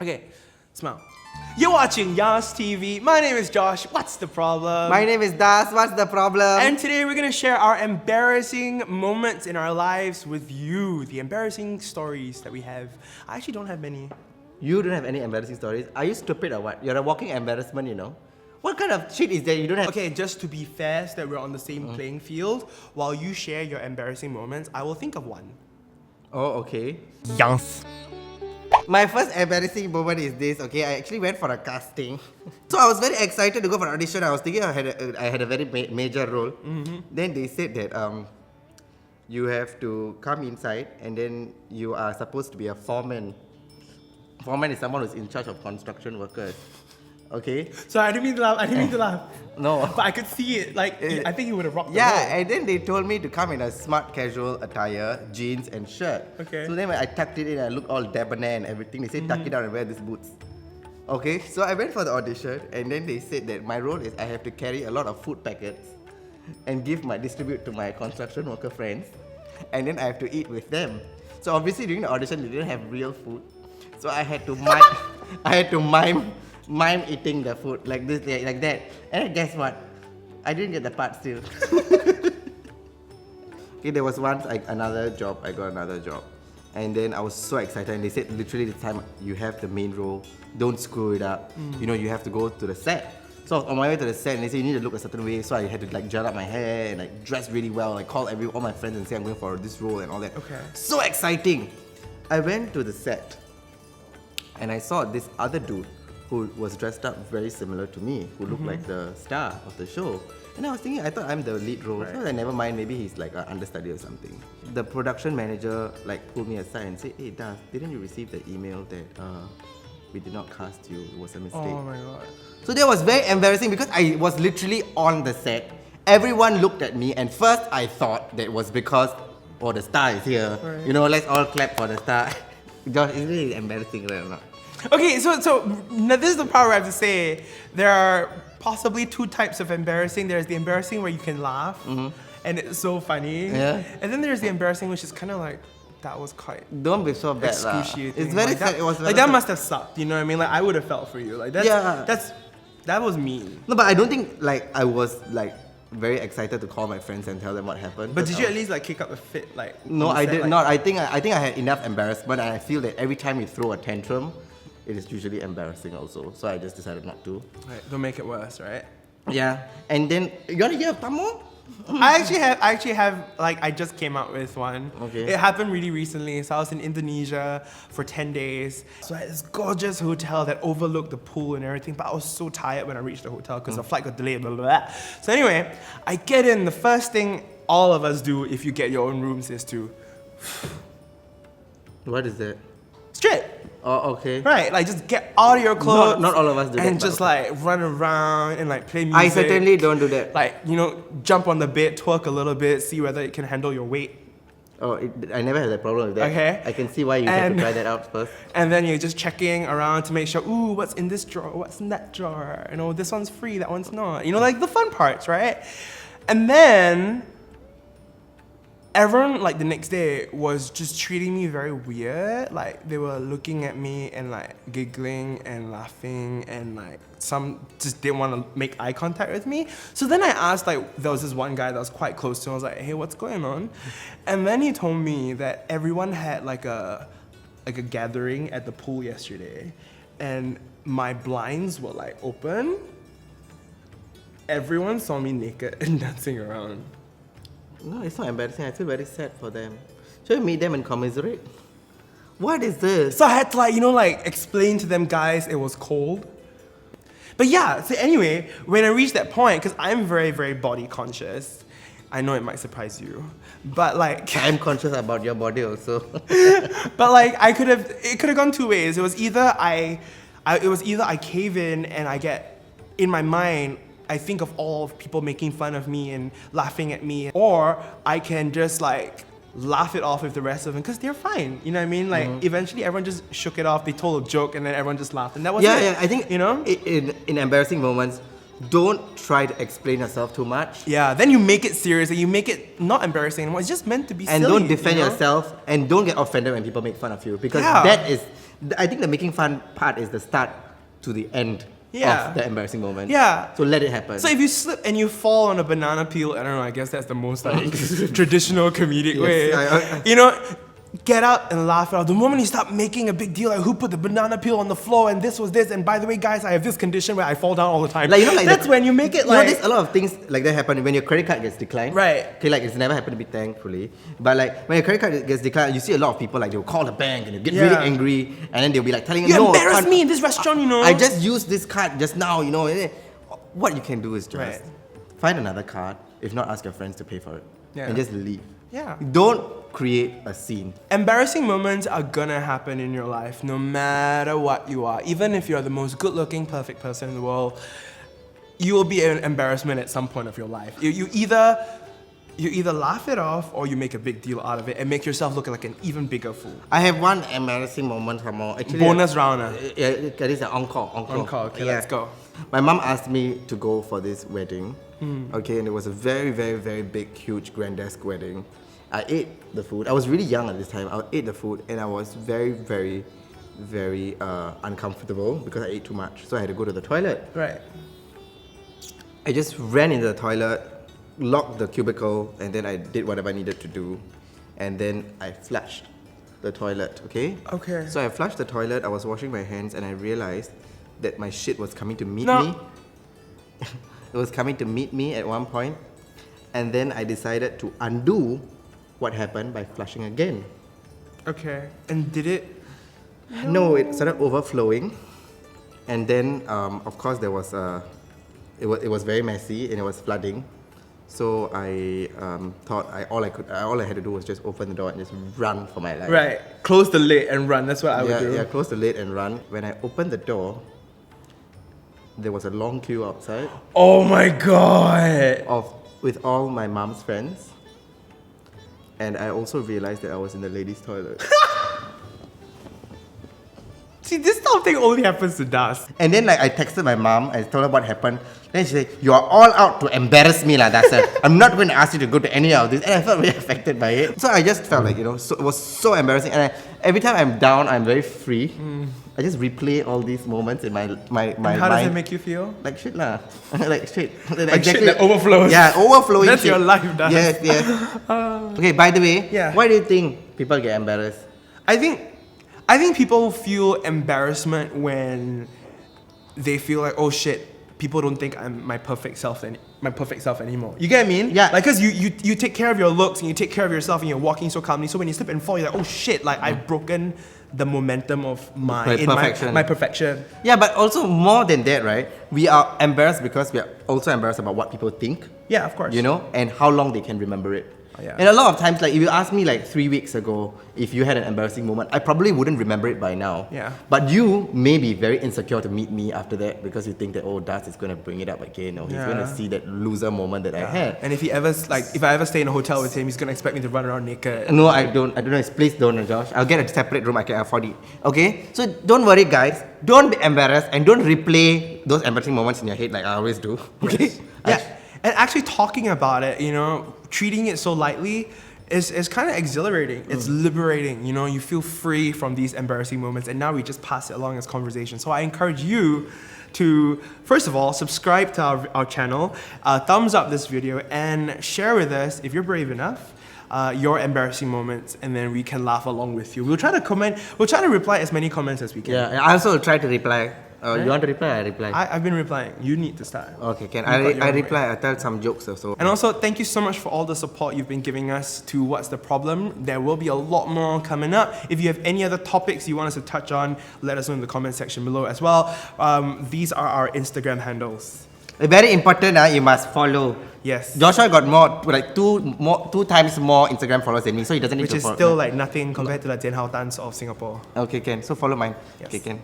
Okay, smile. You're watching Yas TV. My name is Josh. What's the problem? My name is Das. What's the problem? And today we're gonna share our embarrassing moments in our lives with you. The embarrassing stories that we have. I actually don't have many. You don't have any embarrassing stories? Are you stupid or what? You're a walking embarrassment, you know? What kind of shit is that you don't have? Okay, just to be fair, so that we're on the same playing field, while you share your embarrassing moments, I will think of one. Oh, okay. Yes. My first embarrassing moment is this, okay? I actually went for a casting. So I was very excited to go for an audition. I was thinking I had a very major role. Then they said that you have to come inside and then you are supposed to be a foreman. Foreman is someone who's in charge of construction workers. Okay? Sorry, I didn't mean to laugh. No. But I could see it. Like, I think you would have rocked the Yeah, role. and then they told me to come in a smart casual attire, jeans and shirt. Okay. So then when I tucked it in, I looked all debonair and everything. They said tuck it down and wear these boots. Okay, so I went for the audition and then they said that my role is I have to carry a lot of food packets and distribute to my construction worker friends, and then I have to eat with them. So obviously during the audition they didn't have real food. So I had to mime eating the food like this, like that. And guess what? I didn't get the part still. Okay, there was once I got another job. And then I was so excited and they said literally this time you have the main role, don't screw it up. You know, you have to go to the set. So on my way to the set and they said you need to look a certain way, so I had to like gel up my hair and like dress really well, like call all my friends and say I'm going for this role and all that. Okay. So exciting! I went to the set and I saw this other dude who was dressed up very similar to me, who looked like the star of the show. And I was thinking, I thought I'm the lead role, so I never mind, maybe he's like an understudy or something. The production manager like pulled me aside and said, "Hey Das, didn't you receive the email that we did not cast you? It was a mistake." Oh my god. So that was very embarrassing because I was literally on the set. Everyone looked at me and first I thought that was because, oh, the star is here. Right. You know, let's all clap for the star. Josh, it's really embarrassing, right or not? Okay, so now this is the part where I have to say there are possibly two types of embarrassing. There's the embarrassing where you can laugh and it's so funny. Yeah. And then there's the embarrassing which is kind of like, that was quite Don't be so bad lah. excruciating. It's very like sad. that, It was like that must have sucked, you know what I mean? Like I would have felt for you. Like that was mean. No, but I don't think like I was like very excited to call my friends and tell them what happened. But did you at least like kick up a fit? Like No, on the I set, did like- not. I think I had enough embarrassment, and I feel that every time you throw a tantrum, it is usually embarrassing also. So I just decided not to. Right, don't make it worse, right? Yeah. And then you wanna hear a more? I actually have like I just came out with one. Okay. It happened really recently. So I was in Indonesia for 10 days. So I had this gorgeous hotel that overlooked the pool and everything, but I was so tired when I reached the hotel because the flight got delayed, blah, blah, blah. So anyway, I get in, the first thing all of us do if you get your own rooms is to What is that? strip. Oh, okay. Right, like just get out of your clothes. Not all of us do that, and but just okay. like run around and like play music. I certainly don't do that. Like, you know, jump on the bed, twerk a little bit, see whether it can handle your weight. Oh, I never had that problem with that. Okay. I can see why you have to try that out first. And then you're just checking around to make sure, ooh, what's in this drawer? What's in that drawer? You know, this one's free, that one's not. You know, like the fun parts, right? And then everyone, like the next day, was just treating me very weird. Like they were looking at me and like giggling and laughing and like some just didn't want to make eye contact with me. So then I asked, like, there was this one guy that was quite close to me. I was like, hey, what's going on? And then he told me that everyone had like a gathering at the pool yesterday and my blinds were like open. Everyone saw me naked and dancing around. No, it's not embarrassing. I feel very sad for them. Should we meet them and commiserate? What is this? So I had to like, you know, like explain to them, guys, it was cold. But yeah, so anyway, when I reached that point, because I'm very, very body conscious, I know it might surprise you, but like... I'm conscious about your body also. But like, it could have gone two ways. It was either I cave in and I get, in my mind, I think of all of people making fun of me and laughing at me, or I can just like laugh it off with the rest of them because they're fine. You know what I mean? Like eventually everyone just shook it off. They told a joke and then everyone just laughed and that was it. Yeah, I think you know, in embarrassing moments, don't try to explain yourself too much. Yeah, then you make it serious and you make it not embarrassing anymore. It's just meant to be And silly, don't defend you know? yourself and don't get offended when people make fun of you because Yeah. I think the making fun part is the start to the end Yeah. of the embarrassing moment. Yeah. So let it happen. So if you slip and you fall on a banana peel, I don't know, I guess that's the most like traditional comedic way. You know, get up and laugh it out. The moment you start making a big deal, like who put the banana peel on the floor and this was this, and by the way, guys, I have this condition where I fall down all the time. Like, you know, like that's when you make it you know, like... there's a lot of things like that happen when your credit card gets declined. Right. Okay, like it's never happened to me, thankfully. But like when your credit card gets declined, you see a lot of people like they'll call the bank and they'll get really angry, and then they'll be like telling you, You no, embarrassed me in this restaurant, you know. I just used this card just now, you know. What you can do is just find another card. If not, ask your friends to pay for it, and just leave. Yeah. Don't create a scene. Embarrassing moments are gonna happen in your life no matter what you are. Even if you're the most good-looking, perfect person in the world, you will be an embarrassment at some point of your life. You either laugh it off or you make a big deal out of it and make yourself look like an even bigger fool. I have one embarrassing moment, Hamo. Actually, bonus round. Yeah, that is an encore. Okay, let's go. My mom asked me to go for this wedding. Okay, and it was a very, very, very big, huge, grandiose wedding. I ate the food. I was really young at this time. I ate the food and I was very, very, very uncomfortable because I ate too much. So I had to go to the toilet. Right. I just ran into the toilet, locked the cubicle, and then I did whatever I needed to do. And then I flushed the toilet, okay? Okay. So I flushed the toilet, I was washing my hands, and I realized that my shit was coming to meet No. me. It was coming to meet me at one point. And then I decided to undo what happened by flushing again. Okay. And did it? No, it started overflowing. And then, of course, there was it was very messy and it was flooding. So I thought all I had to do was just open the door and just run for my life. Right. Close the lid and run. That's what I would do. Yeah, close the lid and run. When I opened the door, there was a long queue outside Oh my god. with all my mom's friends. And I also realized that I was in the ladies' toilet. See, this type of thing only happens to us. And then like I texted my mom and told her what happened. Then she said, "You are all out to embarrass me, that's it. I'm not going to ask you to go to any of this." And I felt really affected by it. So I just felt like, so, it was so embarrassing. And every time I'm down, I'm very free. I just replay all these moments in my And how mind. does it make you feel? Like shit lah. Like shit. Like shit that overflows. Yeah, overflowing That's shit. your life, does. Yes, yes. Okay, by the way, why do you think people get embarrassed? I think people feel embarrassment when they feel like, oh shit, people don't think I'm my perfect self anymore. You get what I mean? Yeah. Like, cause you take care of your looks and you take care of yourself and you're walking so calmly. So when you slip and fall, you're like, oh shit, like I've broken the momentum of my perfection. Yeah, but also more than that, right? We are embarrassed because we are also embarrassed about what people think. Yeah, of course. You know, and how long they can remember it. Oh, yeah. And a lot of times, like if you ask me like 3 weeks ago if you had an embarrassing moment, I probably wouldn't remember it by now. Yeah. But you may be very insecure to meet me after that because you think that, oh, Das is going to bring it up again, or he's going to see that loser moment that I had. And if I ever stay in a hotel with him, he's gonna expect me to run around naked. No, I don't. Please don't, Josh. I'll get a separate room. I can afford it. Okay? So don't worry, guys. Don't be embarrassed and don't replay those embarrassing moments in your head like I always do. Okay? Yeah. And actually talking about it, treating it so lightly is kind of exhilarating. It's liberating. You feel free from these embarrassing moments, and now we just pass it along as conversation. So I encourage you to, first of all, subscribe to our channel, thumbs up this video, and share with us, if you're brave enough, your embarrassing moments, and then we can laugh along with you. We'll try to reply as many comments as we can. Yeah, I also try to reply. You want to reply? I reply. I've been replying. You need to start. Okay, can I reply? I tell some jokes also. And also, thank you so much for all the support you've been giving us to What's the Problem. There will be a lot more coming up. If you have any other topics you want us to touch on, let us know in the comment section below as well. These are our Instagram handles. Very important, you must follow. Yes. Joshua got two times more Instagram followers than me, so he doesn't need to follow. Which is still like nothing compared to the Jian Hao Tans of Singapore. Okay, can. So follow mine. Yes. Okay, can.